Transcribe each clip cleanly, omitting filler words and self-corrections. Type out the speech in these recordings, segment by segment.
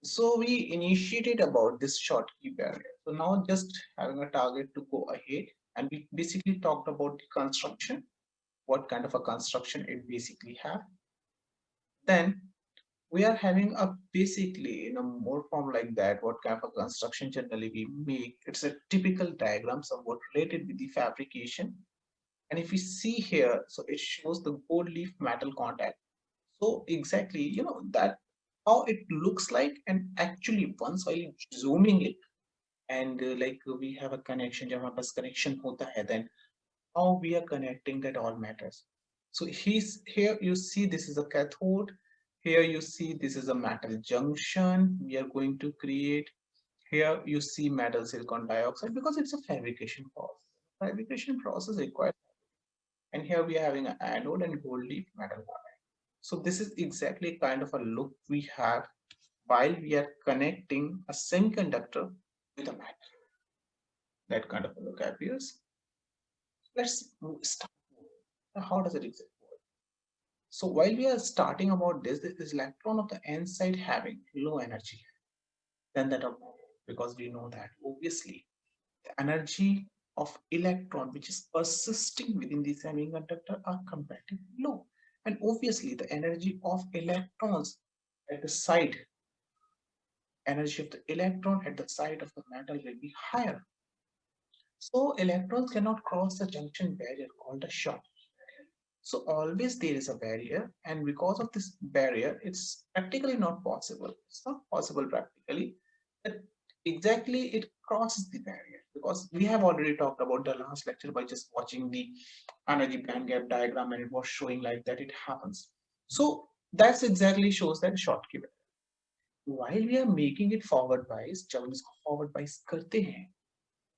So we initiated about this Schottky barrier. So now just having a target to go ahead, and we basically talked about the construction, what kind of a construction it basically have. Then we are having a basically in a more form like that, what kind of a construction generally we make. It's a typical diagram somewhat related with the fabrication. And if we see here, so it shows the gold leaf metal contact. So exactly, that how it looks like, and actually once while zooming it, and like we have a connection, जब हमारे पास connection होता है, then how we are connecting, that all matters. So here you see this is a cathode. Here you see this is a metal junction we are going to create. Here you see metal silicon dioxide because it's a fabrication process. Fabrication process requires, and here we are having an anode and gold leaf metal wire. So this is exactly kind of a look we have while we are connecting a semiconductor with a metal. That kind of a look appears. Let's start. How does it exactly work? So while we are starting about this electron of the n side having low energy than that of metal, because we know that obviously the energy of electron which is persisting within the semiconductor are comparatively low, and obviously the energy of electrons at the side energy of the electron at the side of the metal will be higher. So electrons cannot cross the junction barrier called a short. So always there is a barrier, and because of this barrier, it's practically not possible. It's not possible practically that exactly it crosses the barrier, because we have already talked about the last lecture by just watching the energy band gap diagram, and it was showing like that it happens. So that's exactly shows that Schottky barrier. While we are making it forward bias, जब हम इसको forward bias करते हैं,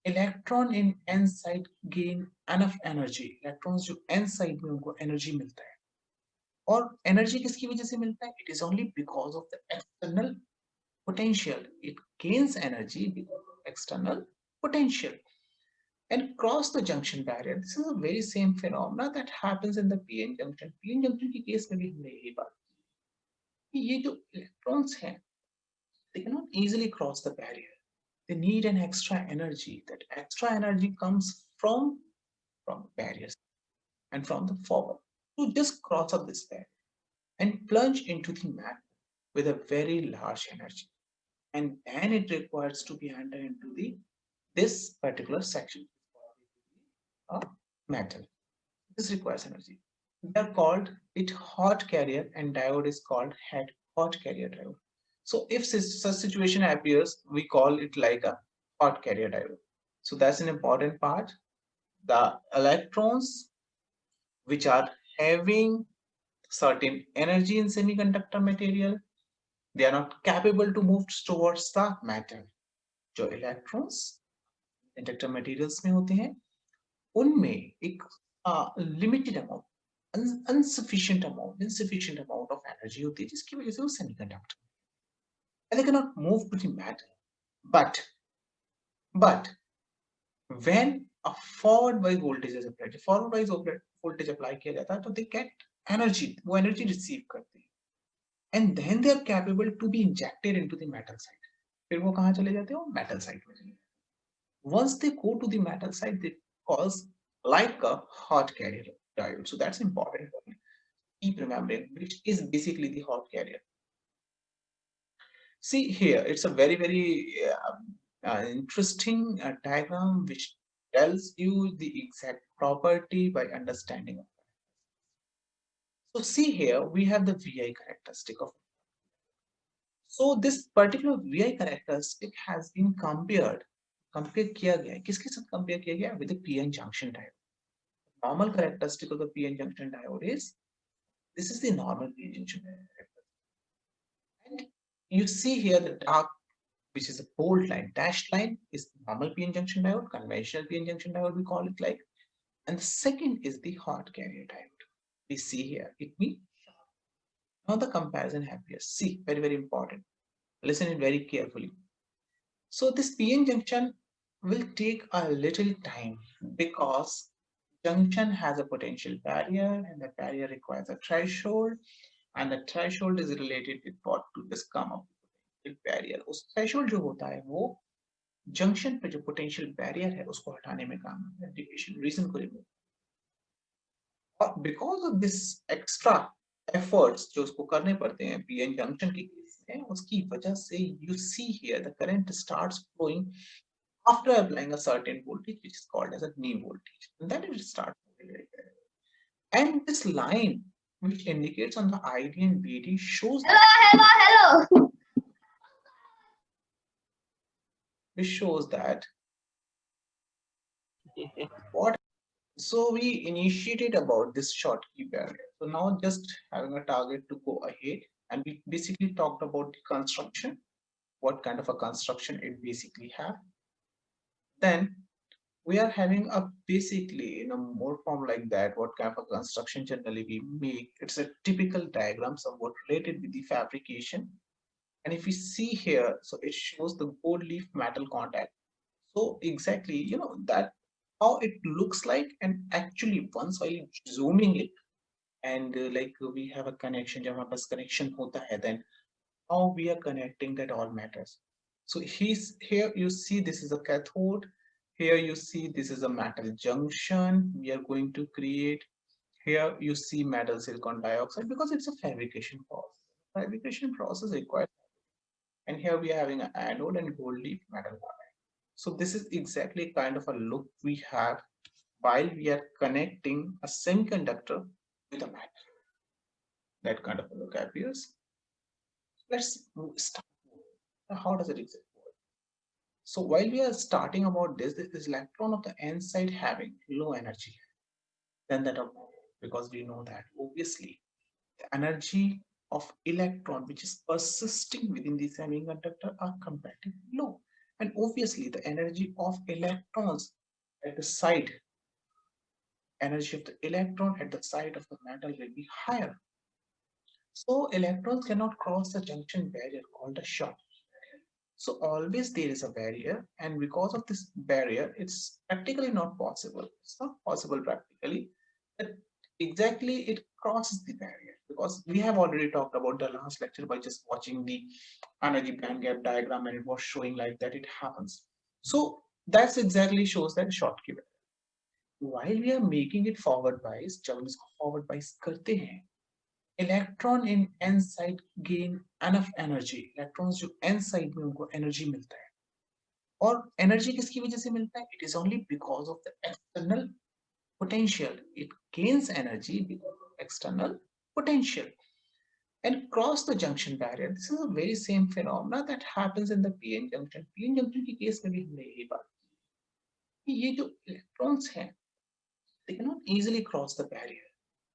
electron in an side gain enough energy, electrons जो N side में उनको energy मिलता है, और एनर्जी किसकी वजह से मिलता है? It is only because of the external potential. It gains energy because of external potential and cross the junction barrier. This is a very same phenomena that happens in the pn junction. pn junction की case में भी हमने यही बात की कि ये जो इलेक्ट्रॉन्स हैं, they cannot easily cross the barrier. They need an extra energy. That extra energy comes from barriers and from the forward to just cross up this barrier and plunge into the map with a very large energy. And then it requires to be entered into the this particular section of metal. This requires energy. They are called it hot carrier, and diode is called head hot carrier diode. So if such situation appears, we call it like a hot carrier diode. So that's an important part. The electrons which are having certain energy in semiconductor material, they are not capable to move towards the metal. जो electrons inductor materials में होते हैं, उनमें एक limited amount insufficient amount of energy होती है, जिसकी वजह से वो semiconductor and they cannot move to the metal. But but when a forward bias voltage is applied, forward bias voltage apply किया जाता है, तो they get energy, वो energy receive करते हैं, and then they are capable to be injected into the metal side. फिर वो कहाँ चले जाते हैं? वो metal side में चले जाते हैं. Once they go to the metal side, they cause like a hot carrier diode. So that's important. Keep remembering which is basically the hot carrier. See here, it's a very interesting diagram which tells you the exact property by understanding. So see here, we have the VI characteristic of. So this particular VI characteristic has been compare किया गया है. किसके साथ compare किया गया? With the PN junction diode. Normal characteristic of the PN junction diode is, this is the normal PN junction diode. And you see here the dark, which is a bold line, dashed line, is normal PN junction diode, conventional PN junction diode we call it like. And the second is the hot carrier diode. We see here, it means now the comparison happens. See, very important. Listen it very carefully. So this PN junction will take a little time because junction has a potential barrier, and the barrier requires a threshold, and the threshold is related with what to just come up. एक barrier, उस threshold जो होता है वो junction पे जो potential barrier है उसको हटाने में काम आता है, डिफिशिएंट रीजन को रिमूव। और because of this extra efforts जो उसको करने पड़ते हैं पीएन जंक्शन के केस में, उसकी वजह से you see here the current starts flowing after applying a certain voltage which is called as a knee voltage, and then it starts moving like that. And this line which indicates on the ID and BD shows Hello. which shows that what. So we initiated about this Schottky barrier. So now just having a target to go ahead, and we basically talked about the construction, what kind of a construction it basically have. Then we are having a basically in a more form like that, what kind of a construction generally we make. It's a typical diagram somewhat related with the fabrication. And if we see here, so it shows the gold leaf metal contact. So exactly, that how it looks like, and actually once while zooming it, and like we have a connection, जब हमारे पास connection होता है, then how we are connecting, that all matters. So he's here, you see this is a cathode, here you see this is a metal junction we are going to create, here you see metal silicon dioxide because it's a fabrication process. Fabrication process required, and here we are having an anode and gold leaf metal contact. So this is exactly kind of a look we have while we are connecting a semiconductor with a metal. That kind of a look appears. Let's start. How does it exist? So while we are starting about this electron of the n side having low energy than that of, because we know that obviously the energy of electron which is persisting within the semiconductor are comparatively low, and obviously the energy of electrons at the side, energy of the electron at the side of the metal will be higher. So electrons cannot cross the junction barrier called a Schottky. So always there is a barrier, and because of this barrier, it's practically not possible. It's not possible practically that exactly it crosses the barrier, because we have already talked about the last lecture by just watching the energy band gap diagram, and it was showing like that it happens. So that's exactly shows that Schottky barrier. While we are making it forward bias, जब हम इसको forward bias करते हैं, electron in an side gain enough energy, electrons जो N side में उनको energy मिलता है, और एनर्जी किसकी वजह से मिलता है? It is only because of the external potential. It gains energy because of external potential and cross the junction barrier. This is a very same phenomena that happens in the pn junction. pn junction के case में भी हमने यही बात की, ये जो electrons हैं, they cannot easily cross the barrier.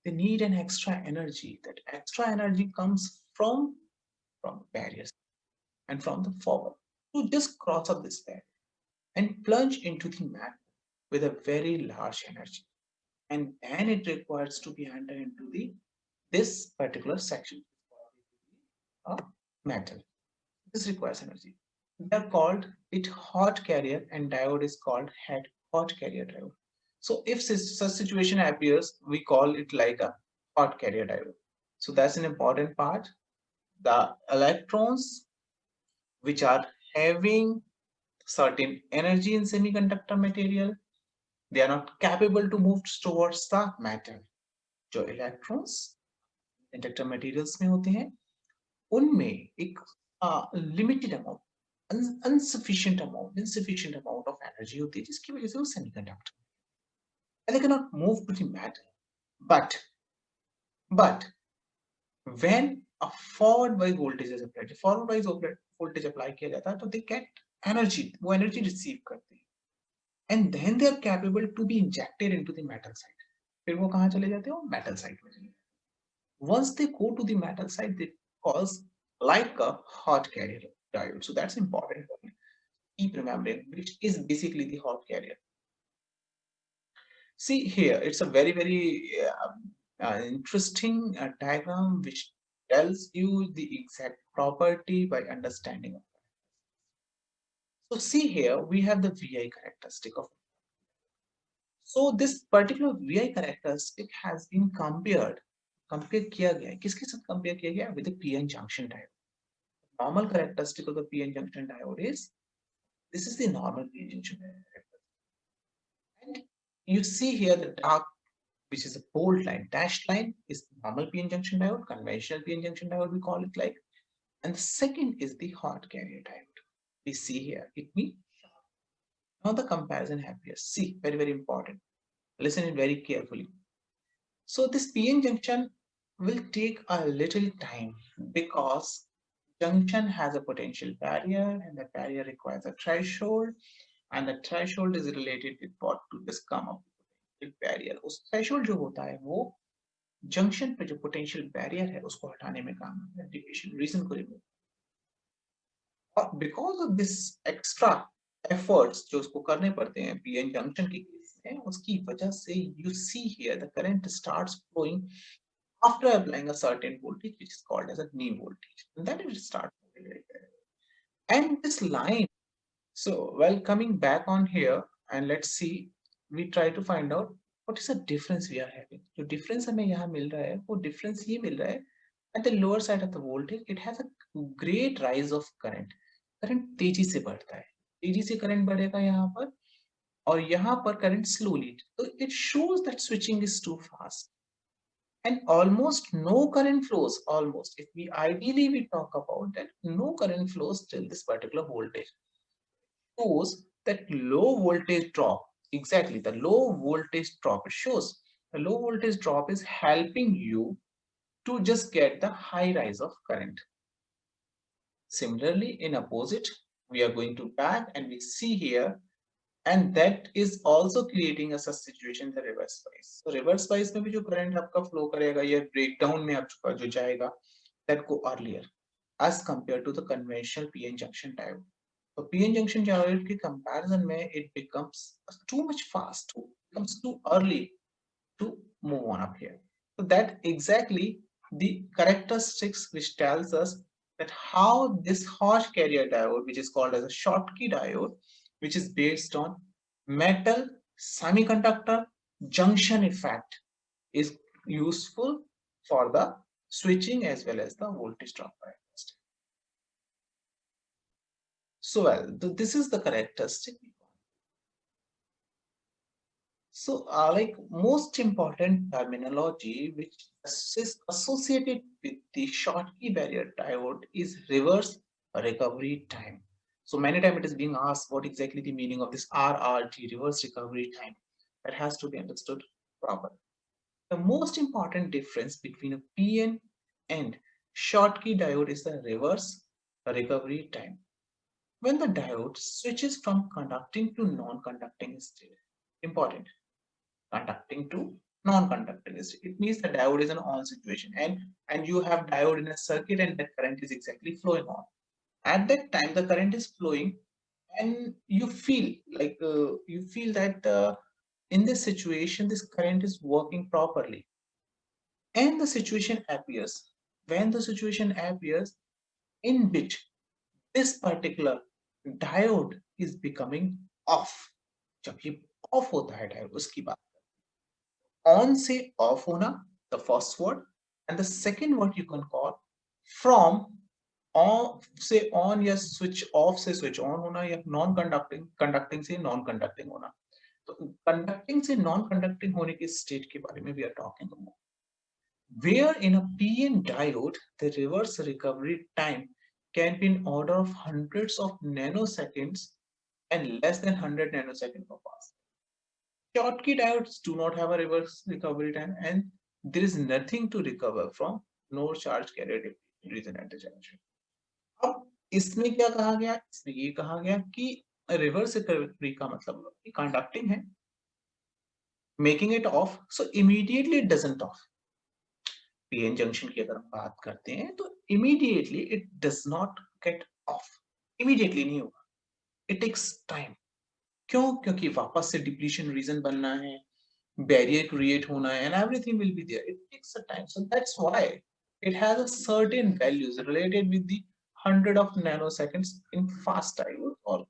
They need an extra energy. That extra energy comes from barriers and from the forward to just cross up this barrier and plunge into the map with a very large energy. And then it requires to be entered into this particular section of metal. This requires energy. They are called it hot carrier, and diode is called hot carrier diode. So if such situation appears, we call it like a hot carrier diode. So that's an important part. The electrons which are having certain energy in semiconductor material, they are not capable to move towards the metal. जो electrons conductor materials में होते हैं, उनमें एक limited amount, insufficient amount of energy होती है, जिसकी वजह से वो semiconductor, and they cannot move to the metal. But when a forward bias voltage is applied, forward bias voltage apply किया जाता है, तो they get energy, वो energy receive करते हैं, and then they are capable to be injected into the metal side. फिर वो कहाँ चले जाते हैं? वो metal side में चले जाते हैं. Once they go to the metal side, they cause like a hot carrier diode. So that's important. Keep remembering which is basically the hot carrier. See here, it's a very interesting diagram which tells you the exact property by understanding. So see here, we have the VI characteristic of. So this particular VI characteristic has been compare किया गया है, किसके साथ compare किया गया? With the PN junction diode. normal characteristic of the p-n junction diode is, this is the normal p-n junction diode. And you see here the dark, which is a bold line, dashed line, is normal p-n junction diode, conventional p-n junction diode we call it like. And the second is the hot carrier diode. We see here, it means now the comparison appears. See, very, very important. Listen it very carefully. So this PN junction will take a little time because junction has a potential barrier and the barrier requires a threshold, and the threshold is related with what to this come up with barrier. उस threshold जो होता है वो junction पे जो potential barrier है उसको हटाने में काम आता है, depletion region को remove. और because of this extra efforts जो उसको करने पड़ते हैं PN junction की केस में, उसकी वजह से you see here the current starts flowing after applying a certain voltage which is called as a knee voltage, and then it starts moving like that. And this line, so well, coming back on here and let's see, we try to find out what is the difference we are having. जो difference हमें यहाँ मिल रहा है वो difference ये मिल रहा है, at the lower side of the voltage it has a great rise of current. Current तेजी से बढ़ता है, तेजी से current बढ़ेगा यहाँ पर, और यहाँ पर current slowly. So it shows that switching is too fast. And almost no current flows, almost, if we ideally we talk about that, no current flows till this particular voltage. Shows that low voltage drop, exactly the low voltage drop, it shows the low voltage drop is helping you to just get the high rise of current. Similarly, in opposite, we are going to back and we see here, and that is also creating a such situation the reverse bias. So reverse bias में भी जो current आपका flow करेगा या breakdown में आपका जो जाएगा, that go earlier as compared to the conventional PN junction diode. So PN junction diode के comparison में it becomes too much fast, becomes too early to move on up here. So that exactly the characteristics which tells us that how this Hodge carrier diode, which is called as a Schottky diode, which is based on metal semiconductor junction effect, is useful for the switching as well as the voltage drop characteristic. So well, this is the characteristic. So like most important terminology which is associated with the Schottky barrier diode is reverse recovery time. So many times it is being asked what exactly the meaning of this RRT, reverse recovery time. That has to be understood properly. The most important difference between a PN and Schottky diode is the reverse recovery time. When the diode switches from conducting to non-conducting state, important, conducting to non-conducting state. It means the diode is an on situation, and you have diode in a circuit and the current is exactly flowing on. At that time, the current is flowing, and you feel like that in this situation, this current is working properly. And the situation appears, when the situation appears in which this particular diode is becoming off. जब ये off होता है diode, उसकी बात on से off होना, the first word, and the second word you can call from on से on या switch off से switch on होना, या non conducting conducting से non conducting होना. तो conducting से non conducting होने की state के बारे में we are talking about. Where in a PN diode the reverse recovery time can be in order of hundreds of nanoseconds and less than 100 nanoseconds per pass. Schottky diodes do not have a reverse recovery time, and there is nothing to recover from, no charge carrier region at the junction. अब इसमें क्या कहा गया, इसमें ये कहा गया कि रिवर्स रिकवरी का मतलब कंडक्टिंग है, making it of, so immediately it doesn't of. PN junction की अगर हम बात करते हैं तो immediately it does not gate of, immediately नहीं होगा, इट टेक्स टाइम. क्यों? क्योंकि वापस से डिप्लीशन रीजन बनना है, बैरियर क्रिएट होना है, and everything will be there. It takes a time. So that's why it has a certain values related with the 100 of nanoseconds in fast diode, or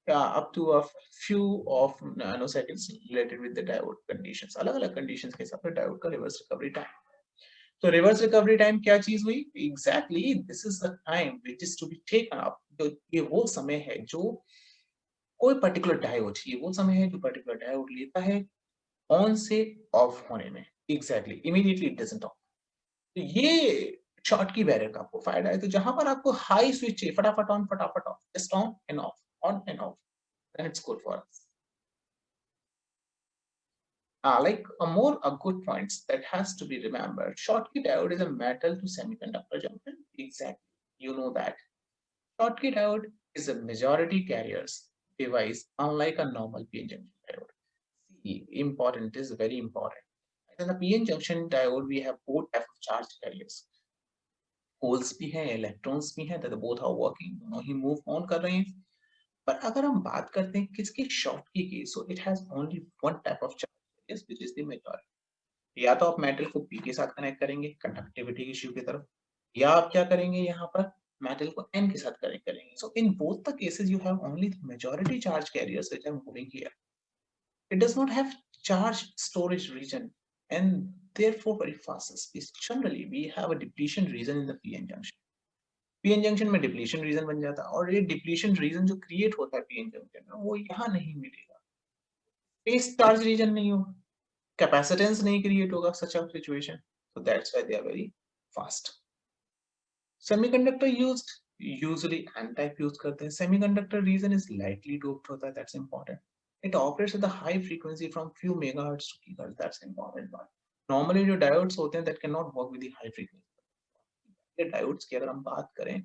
up to a few of nanoseconds related with the diode conditions. अलग-अलग conditions के हिसाब से diode का reverse recovery time. तो reverse recovery time क्या चीज हुई? Exactly this is the time which is to be taken up. तो ये वो समय है जो कोई पर्टिकुलर डायोड, ये वो समय है जो पर्टिकुलर डायोड लेता है ऑन से ऑफ होने में। Exactly immediately it doesn't of. तो ये शॉर्ट की बैरियर का आपको फायदा है। तो जहां पर आपको हाई स्विच चाहिए, फटाफट ऑन फटाफट off, just on and off, on and off, then it's good for us. Like a good points that has to be remembered. Schottky diode is a metal to semiconductor junction. Exactly, you know that. Schottky diode is a majority carriers device, unlike a normal PN junction diode. See, important is very important. In the PN junction diode, we have both type of charge carriers. Holes भी हैं, electrons भी हैं, that both are working, दोनों ही move on कर रहे हैं। पर अगर हम बात करते हैं किसकी Schottky की, so it has only one type of charge carriers, which is the majority. या तो आप मेटल को पी के साथ कनेक्ट करेंगे कंडक्टिविटी इश्यू की तरफ, या आप क्या करेंगे यहाँ पर मेटल को एन के साथ कनेक्ट करेंगे। So in both the cases you have only the majority charge carriers which are moving here. It does not have charge storage region and therefore very fast speed. Generally we have a depletion region in the pn junction. pn junction में depletion region बन जाता है, और ये depletion region जो create होता है pn junction में वो यहाँ नहीं मिलेगा। space charge region नहीं होगा, capacitance नहीं create होगा such a situation, so that's why they are very fast. Semiconductor used, usually n type use करते हैं। Semiconductor region is lightly doped होता है, that's important. It operates at the high frequency from few megahertz to gigahertz, that's important part. Normally जो diodes होते हैं that cannot work with the high frequency. ये diodes की अगर हम बात करें,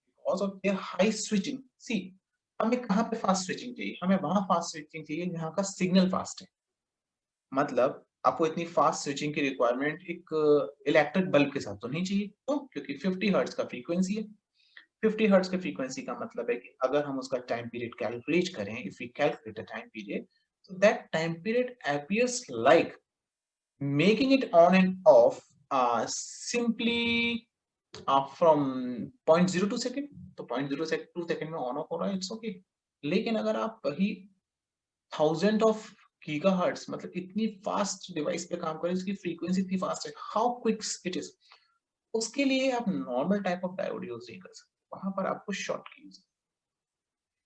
because of their high switching, see हमें कहाँ पे fast switching चाहिए? हमें वहाँ fast switching चाहिए जहाँ का सिग्नल फास्ट है। मतलब आपको इतनी फास्ट स्विचिंग की रिक्वायरमेंट एक इलेक्ट्रिक बल्ब के साथ तो नहीं चाहिए, तो क्योंकि 50 हर्ट्ज का फ्रीक्वेंसी है। 50 हर्ट्ज के फ्रीक्वेंसी का मतलब है कि अगर हम उसका टाइम पीरियड कैलकुलेट करें, if we calculate the time period, so that time period appears like making it on and off simply from 0.02 second. तो 0.02 सेकेंड में ऑन ऑफ हो रहा है, इट्स ओके। लेकिन अगर आप वही थाउजेंड ऑफ गीगाहर्ट्ज, मतलब इतनी फास्ट डिवाइस पे काम करें, इसकी फ्रीक्वेंसी इतनी फास्ट है, हाउ क्विक इट इज, उसके लिए आप normal type of diode use नहीं कर सकते, वहां पर आपको शॉर्ट की यूज।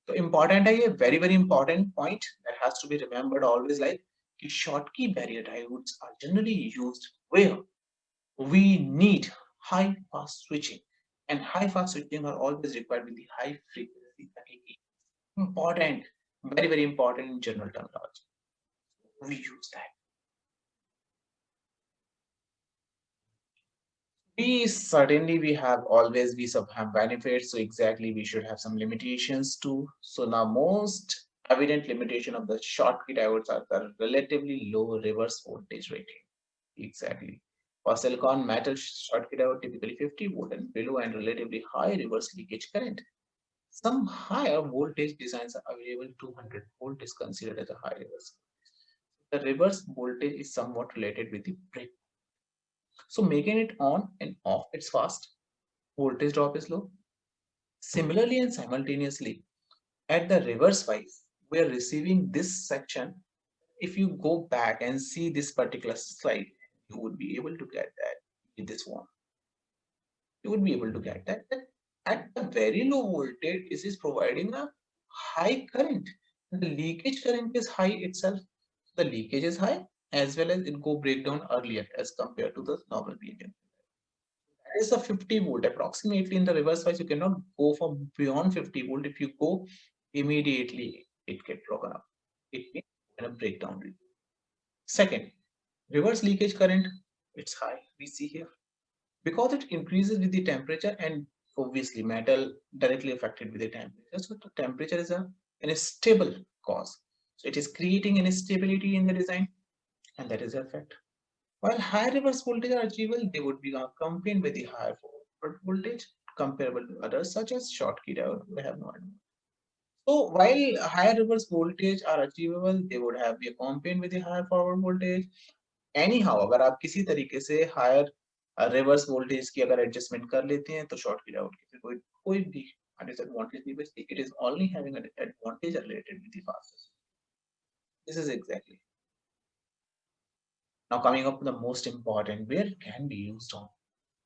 तो इंपॉर्टेंट है ये, very very important point that has to be remembered always, like कि Schottky barrier diodes are generally used where we need high fast switching, and high fast switching are always required with the high frequency packaging. Important, very very important in general terminology, we use that. We certainly we have always we sub have benefits, so exactly we should have some limitations too. So now most evident limitation of the Schottky diodes are the relatively low reverse voltage rating. Exactly. For silicon metal Schottky diode typically 50 volt and below, and relatively high reverse leakage current. Some higher voltage designs are available. 200 volt is considered as a high reverse. The reverse voltage is somewhat related with the break. So making it on and off, it's fast. Voltage drop is low. Similarly and simultaneously, at the reverse wise, we are receiving this section. If you go back and see this particular slide, you would be able to get that with this one. You would be able to get that at the very low voltage, this is providing a high current. The leakage current is high itself. The leakage is high, as well as it go breakdown earlier as compared to the normal PN. That is a 50 volt approximately. In the reverse wise, you cannot go for beyond 50 volt. If you go immediately, it get broken up. It may kind of breakdown. Second, reverse leakage current, it's high. We see here because it increases with the temperature, and obviously metal directly affected with the temperature. So the temperature is an stable cause. So it is creating an instability in the design, and that is the effect. While high reverse voltage are achievable, they would be accompanied by the higher forward voltage comparable to others such as Schottky diode. We have no idea. So while higher reverse voltage are achievable, they would have be accompanied with the higher forward voltage. Anyhow, अगर आप किसी तरीके से higher reverse voltage की अगर adjustment कर लेते हैं, तो शॉर्ट की डायोड की कोई भी डिसएडवांटेज नहीं बचती. It is only having an advantage related with the fastest. This is exactly. Now coming up to the most important, where it can be used on.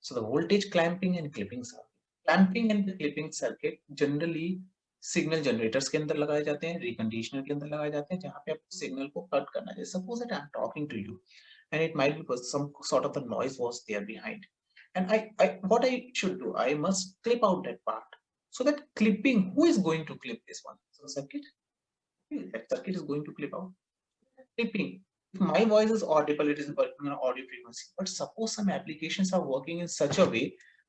So the voltage clamping and clipping circuit. Clamping and the clipping circuit generally signal generators के अंदर लगाए जाते हैं, रिकंडीशनर के अंदर लगाए जाते हैं, जहां पे आपको सिग्नल को कट करना है. Suppose that I am talking to you and it might be some sort of a noise was there behind, and I what I should do, I must clip out that part. So that clipping, who is going to clip this one? So the circuit, that circuit is going to clip out. Clipping, if my voice is audible, it is working on audio frequency, but suppose some applications are working in such a way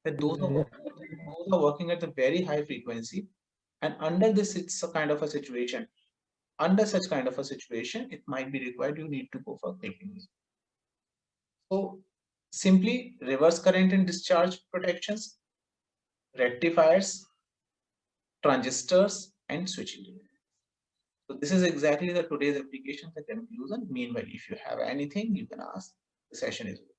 that those are working at the very high frequency, and under this it's a kind of a situation, under such kind of a situation it might be required, you need to go for clipping. So simply reverse current and discharge protections, rectifiers, transistors, and switching. So this is exactly the today's application, the conclusion. Meanwhile, if you have anything, you can ask. The session is over.